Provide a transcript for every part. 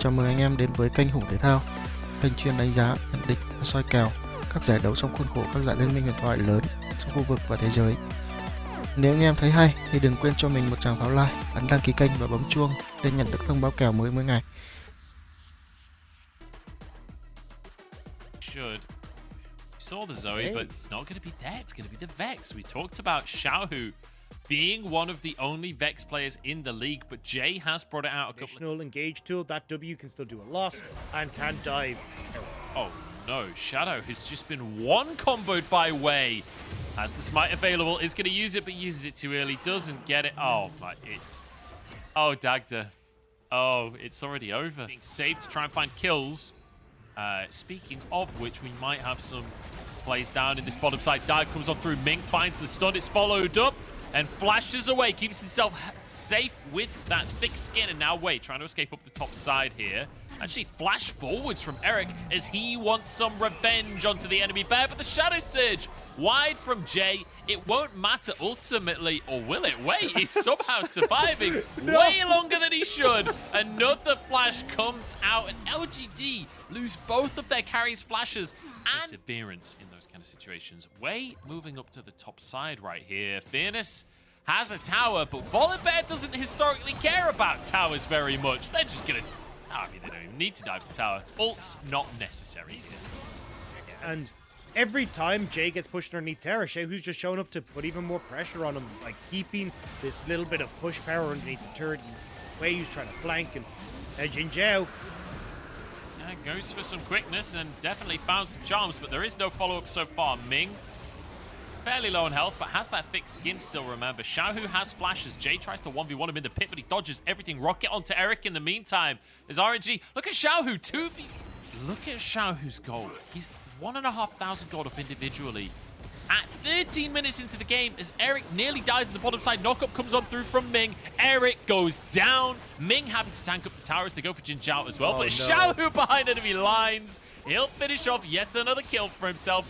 Chào mừng anh em đến với kênh Hùng Thể Thao, kênh chuyên đánh giá, nhận định và soi kèo các giải đấu trong khuôn khổ các giải liên minh huyền thoại lớn trong khu vực và thế giới. Nếu anh em thấy hay thì đừng quên cho mình một tràng pháo like, ấn đăng ký kênh và bấm chuông để nhận được thông báo kèo mới mỗi ngày. Should. We saw the Zoe, but it's not going to be that. It's going to be the Vex. We talked about Xiaohu being one of the only Vex players in the league, but Jay has brought it out a couple of Additional engage tool. That W can still do a lot and can dive. Oh no, Shadow has just been one comboed by Wei. Has the smite available, is going to use it, but uses it too early, doesn't get it. Oh my, oh, Dagda. Oh, it's already over. Being saved to try and find kills. Speaking of which, we might have some plays down in this bottom side. Dive comes on through. Mink finds the stun. It's followed up and flashes away. Keeps himself safe with that thick skin. And now Wei trying to escape up the top side here. Actually, flash forwards from Eric as he wants some revenge onto the enemy bear. But the Shadow Surge wide from Jay. It won't matter ultimately, or will it? Wei is somehow surviving way longer than he should. Another flash comes out, and LGD lose both of their carries flashes and perseverance in those kind of situations. Wei moving up to the top side right here. Fairness has a tower, but Volibear doesn't historically care about towers very much. They're just gonna, I mean, they don't even need to dive the tower. Ult's not necessary here. And every time Jay gets pushed underneath Terra, who's just showing up to put even more pressure on him, like keeping this little bit of push power underneath the turret. Wei who's trying to flank and Jin Zhao. Goes for some quickness and definitely found some charms, but there is no follow-up so far. Ming, fairly low on health, but has that thick skin still, remember. Xiaohu has flashes. Jay tries to 1v1 him in the pit, but he dodges everything. Rocket onto Eric in the meantime. There's RNG. Look at Xiaohu, 2v. Look at Xiaohu's gold. He's 1,500 gold up individually. At 13 minutes into the game, as Eric nearly dies on the bottom side, knockup comes on through from Ming. Eric goes down. Ming having to tank up the towers. They go for Jin Zhao as well, but Xiaohu behind enemy lines. He'll finish off yet another kill for himself.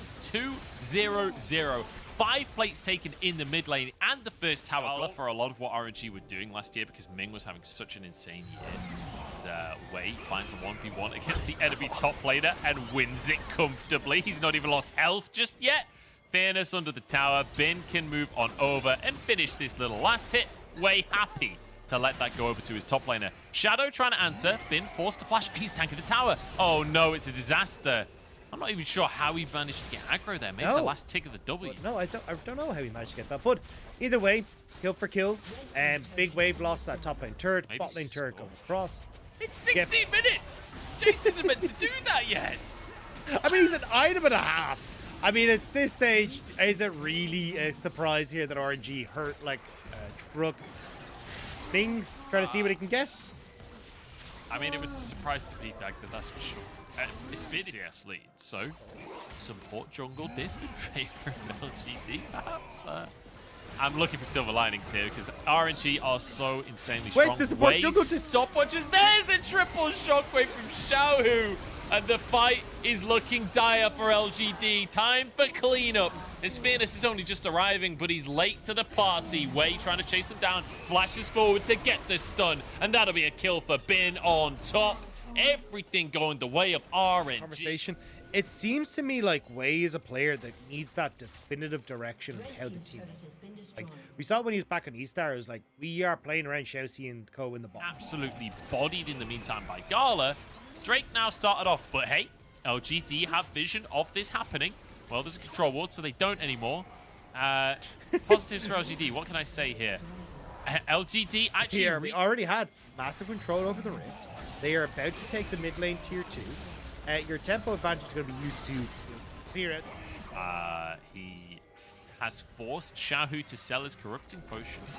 2-0-0. 5 plates taken in the mid lane and the first tower for a lot of what RNG were doing last year because Ming was having such an insane year. Wei finds a 1v1 against the enemy top laner and wins it comfortably. He's not even lost health just yet. Fairness under the tower. Bin can move on over and finish this little last hit. Wei happy to let that go over to his top laner. Shadow trying to answer. Bin forced to flash. He's tanking the tower. Oh no, it's a disaster. I'm not even sure how he managed to get aggro there. Maybe the last tick of the W. No, I don't know how he managed to get that. But either way, kill for kill. And Big Wave lost that top lane turret. Maybe bot lane turret going across. It's 16 minutes! Jace isn't meant to do that yet. I mean, he's an item and a half. I mean, at this stage, is it really a surprise here that RNG hurt like a truck? Bing, trying to see what he can guess. I mean, it was a surprise to beat Dagda, that's for sure. It did CS lead, so support jungle diff in favor of LGD, perhaps. I'm looking for silver linings here because RNG are so insanely strong. Wait, the support jungle diff. Stopwatches. There's a triple shockwave from Xiaohu. And the fight is looking dire for LGD. Time for cleanup. His Fairness is only just arriving, but he's late to the party. Wei trying to chase them down. Flashes forward to get the stun. And that'll be a kill for Bin on top. Everything going the way of RNG. Conversation. It seems to me like Wei is a player that needs that definitive direction of how the team is. Like, we saw when he was back on E-Star, it was like, we are playing around Xiaoxi and Co in the bottom. Absolutely bodied in the meantime by Gala. Drake now started off, but hey, LGD have vision of this happening. Well, there's a control ward, so they don't anymore. Positives for LGD, what can I say here? LGD actually... Here, we already had massive control over the Rift. They are about to take the mid lane tier 2. Your tempo advantage is going to be used to clear it. He has forced Xiaohu to sell his corrupting potions.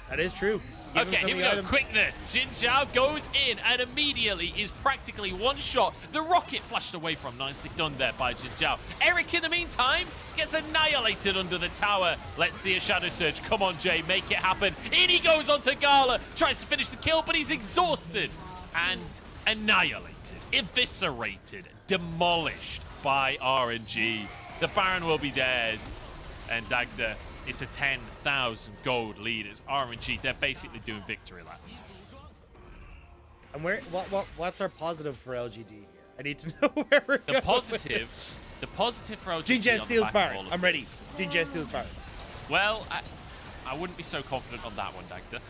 That is true. Okay, here we go. Quickness. Jin Zhao goes in and immediately is practically one shot. The rocket flashed away from. Nicely done there by Jin Zhao. Eric, in the meantime, gets annihilated under the tower. Let's see a Shadow Surge. Come on, Jay. Make it happen. In he goes onto Gala. Tries to finish the kill, but he's exhausted. And annihilated, eviscerated, demolished by RNG. The Baron will be theirs. And Dagda, it's a 10,000 gold lead as RNG. They're basically doing victory laps. And what's our positive for LGD here? I need to know where we're going. The positive for LGD. Jinja steals Baron. I'm ready. This. Jinja steals Baron. Well, I wouldn't be so confident on that one, Dagda.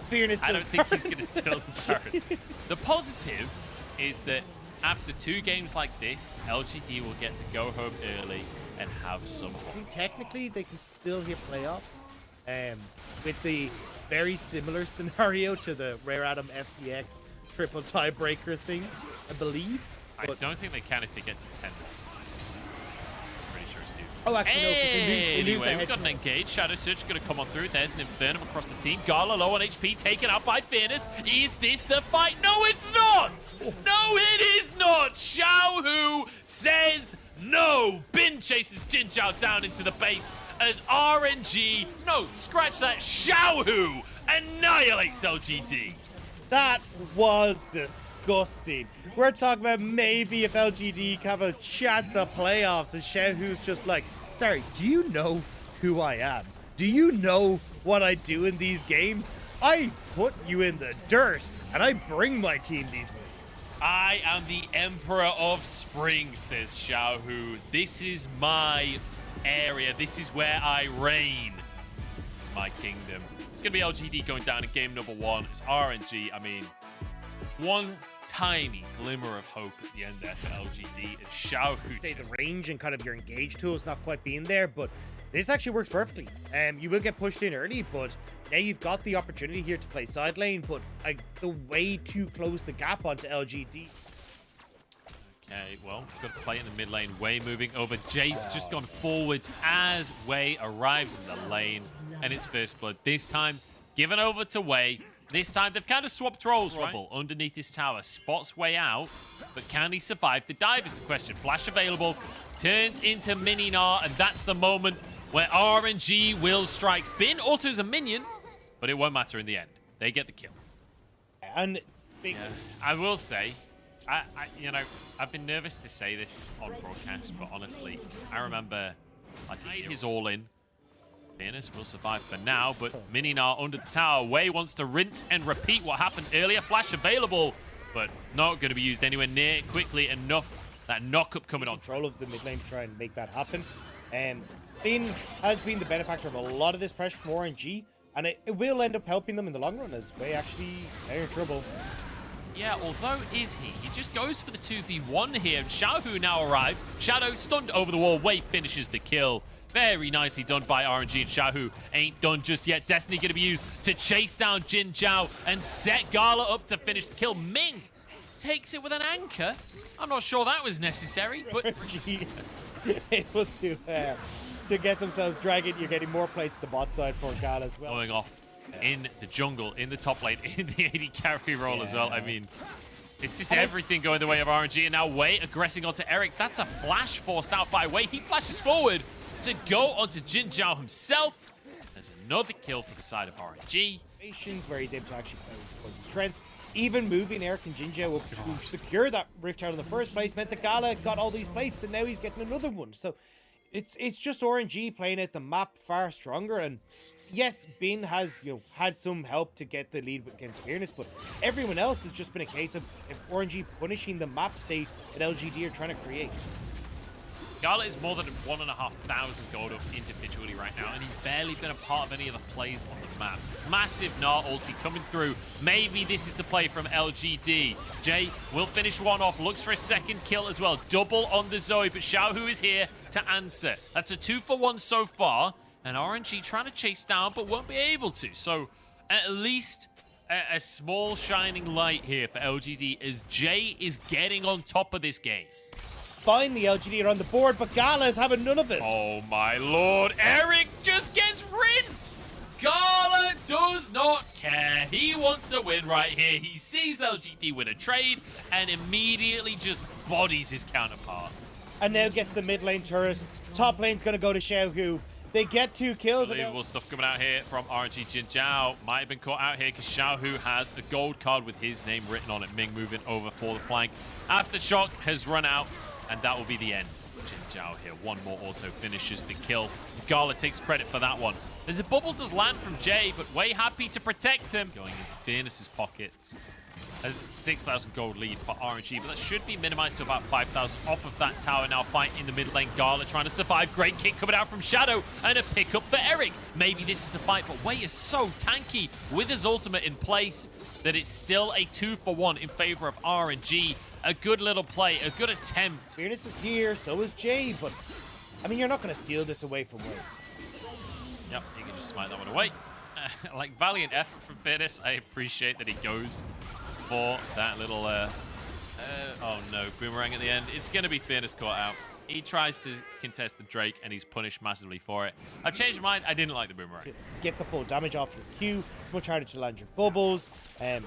Fairness, I don't think he's going to steal the Baron. The positive is that after 2 games like this, LGD will get to go home early and have some I fun. think technically they can still hit playoffs. With the very similar scenario to the Rare Atom FTX triple tiebreaker thing, I believe. I don't think they can if they get to 10 losses. I'm pretty sure it's due. Oh, actually, no, 'cause they lose Anyway, the we've got an head-to-head. engage. Shadow Surge going to come on through. There's an Infernum across the team. Gala low on HP, taken out by Fairness. Is this the fight? No, it's not! No, it is not! Xiaohu says no! Bin chases Jin Zhao down into the base as RNG, no, scratch that, Xiaohu annihilates LGD. That was disgusting. We're talking about maybe if LGD have a chance of playoffs, and Xiaohu's just like, sorry, do you know who I am? Do you know what I do in these games? I put you in the dirt, and I bring my team these wins. I am the Emperor of Spring, says Xiaohu. This is my area. This is where I reign. It's my kingdom. It's going to be LGD going down in game number 1. It's RNG. I mean, one tiny glimmer of hope at the end there for LGD. And Xiaohu Say the range and kind of your engage tools not quite being there, but this actually works perfectly. You will get pushed in early, but now you've got the opportunity here to play side lane, but the way to close the gap onto LGD. Okay, well, he's got to play in the mid lane. Wei moving over. Jay's just gone forwards as Wei arrives in the lane. And it's first blood. This time, given over to Wei. This time, they've kind of swapped roles, right? Underneath this tower. Spots Wei out. But can he survive the dive is the question. Flash available. Turns into Mininar. And that's the moment where RNG will strike. Bin autos a minion. But it won't matter in the end. They get the kill. And yeah. I will say, you know, I've been nervous to say this on broadcast, but honestly, I remember his all-in. Fairness will survive for now, but Mininar under the tower. Wei wants to rinse and repeat what happened earlier. Flash available, but not going to be used anywhere near quickly enough. That knock-up coming on. Control of the mid lane to try and make that happen. Bin has been the benefactor of a lot of this pressure from RNG, and it will end up helping them in the long run as Wei actually they're in trouble. Yeah, although is he? He just goes for the 2v1 here. Xiaohu now arrives. Shadow stunned over the wall. Wei finishes the kill. Very nicely done by RNG, and Xiaohu ain't done just yet. Destiny going to be used to chase down Jin Zhao and set Gala up to finish the kill. Ming takes it with an anchor. I'm not sure that was necessary, but RNG able to get themselves dragging. You're getting more plates to the bot side for Gal as well. Going off in the jungle, in the top lane, in the AD carry role as well. I mean, it's just everything going the way of RNG, and now Wei aggressing onto Eric. That's a flash forced out by Wei. He flashes forward to go onto Jin Zhao himself. There's another kill for the side of RNG. Where he's able to actually play his strength. Even moving Eric and Jin Zhao up to secure that rift out in the first place meant that Gala got all these plates, and now he's getting another one. So it's just RNG playing out the map far stronger. And yes, Bin has had some help to get the lead against Fairness, but everyone else has just been a case of RNG punishing the map state that LGD are trying to create. Gala is more than 1,500 gold up individually right now, and he's barely been a part of any of the plays on the map. Massive Gnar ulti coming through. Maybe this is the play from LGD. Jay will finish one off, looks for a second kill as well. Double on the Zoe, but Xiaohu is here to answer. That's a 2-for-1 so far, and RNG trying to chase down, but won't be able to. So at least a small shining light here for LGD as Jay is getting on top of this game. Finally, LGD are on the board, but Gala is having none of this. Oh my lord, Eric just gets rinsed! Gala does not care. He wants a win right here. He sees LGD win a trade and immediately just bodies his counterpart. And now gets the mid lane turret. Top lane's going to go to Xiaohu. They get 2 kills. Unbelievable stuff coming out here from RNG. Jin Zhao might have been caught out here because Xiaohu has a gold card with his name written on it. Ming moving over for the flank. Aftershock has run out. And that will be the end. Jin Zhao here. One more auto finishes the kill. Gala takes credit for that one. As a bubble does land from Jay, but Wei happy to protect him. Going into Fairness's pockets. As it's a 6,000 gold lead for RNG, but that should be minimized to about 5,000 off of that tower. Now fight in the mid lane. Gala trying to survive. Great kick coming out from Shadow and a pickup for Eric. Maybe this is the fight, but Wei is so tanky with his ultimate in place that it's still a 2-for-1 in favor of RNG. A good little play, a good attempt. Fearness is here, so is Jay, but I mean, you're not going to steal this away from Wei. Yep, you can just smite that one away. Like, valiant effort from Fearness. I appreciate that he goes for that little, oh no, boomerang at the end. It's going to be Fearness caught out. He tries to contest the Drake, and he's punished massively for it. I've changed my mind. I didn't like the boomerang. To get the full damage off your Q, it's much harder to land your bubbles. And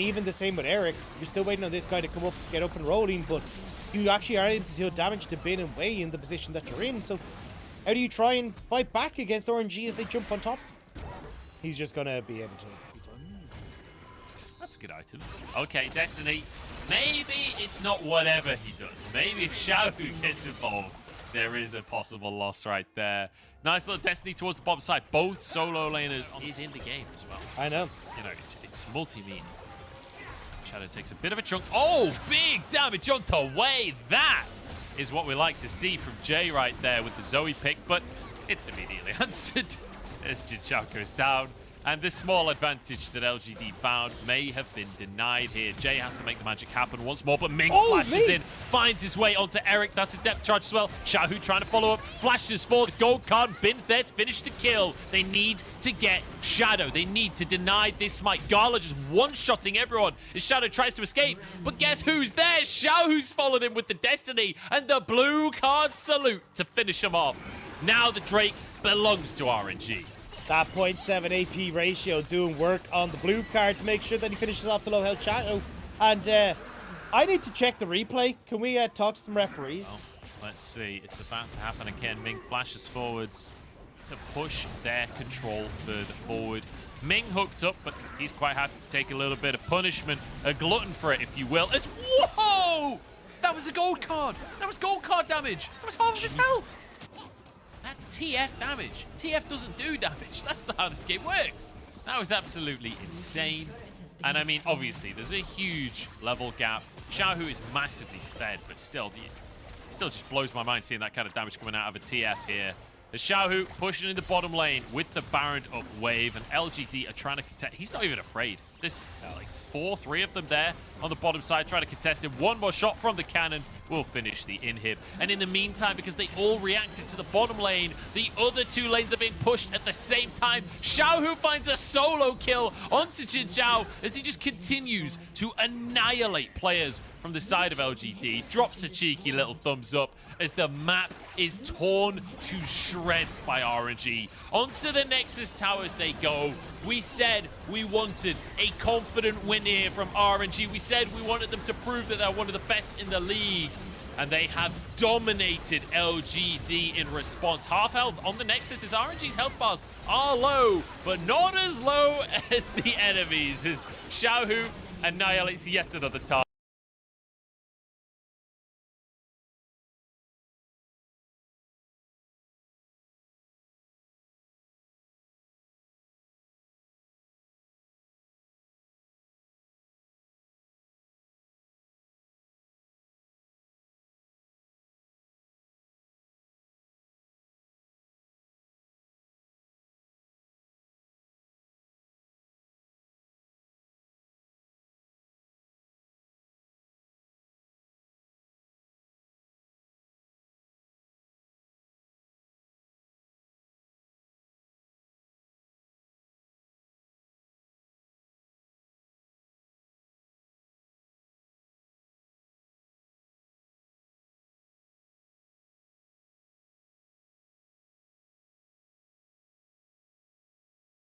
even the same with Eric. You're still waiting on this guy to come up, get up and rolling, but you actually are able to deal damage to Bin and Wei in the position that you're in. So how do you try and fight back against RNG as they jump on top? He's just going to be able to. That's a good item. Okay, Destiny. Maybe it's not whatever he does. Maybe if Xiaohu gets involved, there is a possible loss right there. Nice little Destiny towards the bottom side. Both solo laners is in the game as well. I know. So, you know, it's multi-mean. Shadow takes a bit of a chunk. Oh, big damage onto Wei. That is what we like to see from Jay right there with the Zoe pick, but it's immediately answered as Jinchao goes down. And this small advantage that LGD found may have been denied here. Jay has to make the magic happen once more, but Ming flashes in, finds his way onto Eric. That's a depth charge as well. Xiaohu trying to follow up, flashes for the gold card. Bin's there to finish the kill. They need to get Shadow. They need to deny this smite. Gala just one-shotting everyone as Shadow tries to escape. But guess who's there? Xiaohu's followed him with the Destiny and the blue card salute to finish him off. Now the Drake belongs to RNG. That 0.7 AP ratio doing work on the blue card to make sure that he finishes off the low health Shadow. And I need to check the replay. Can we talk to some referees? Well, let's see. It's about to happen again. Ming flashes forwards to push their control further forward. Ming hooked up, but he's quite happy to take a little bit of punishment. A glutton for it, if you will. As whoa! That was a gold card. That was gold card damage. That was half of his health. That's TF damage. TF doesn't do damage. That's not how this game works. That was absolutely insane. And I mean, obviously, there's a huge level gap. Xiaohu is massively sped, but still, it still just blows my mind seeing that kind of damage coming out of a TF here. The Xiaohu pushing in the bottom lane with the Baron up wave, and LGD are trying to contest. He's not even afraid. There's like 3 of them there on the bottom side trying to contest him. One more shot from the cannon will finish the inhib. And in the meantime, because they all reacted to the bottom lane, the other 2 lanes are being pushed at the same time. Xiaohu finds a solo kill onto Jinchao as he just continues to annihilate players from the side of LGD. Drops a cheeky little thumbs up as the map is torn to shreds by RNG. Onto the Nexus towers they go. We said we wanted a confident win here from RNG. We said we wanted them to prove that they're one of the best in the league. And they have dominated LGD in response. Half health on the Nexus as RNG's health bars are low, but not as low as the enemies as Xiaohu annihilates yet another target.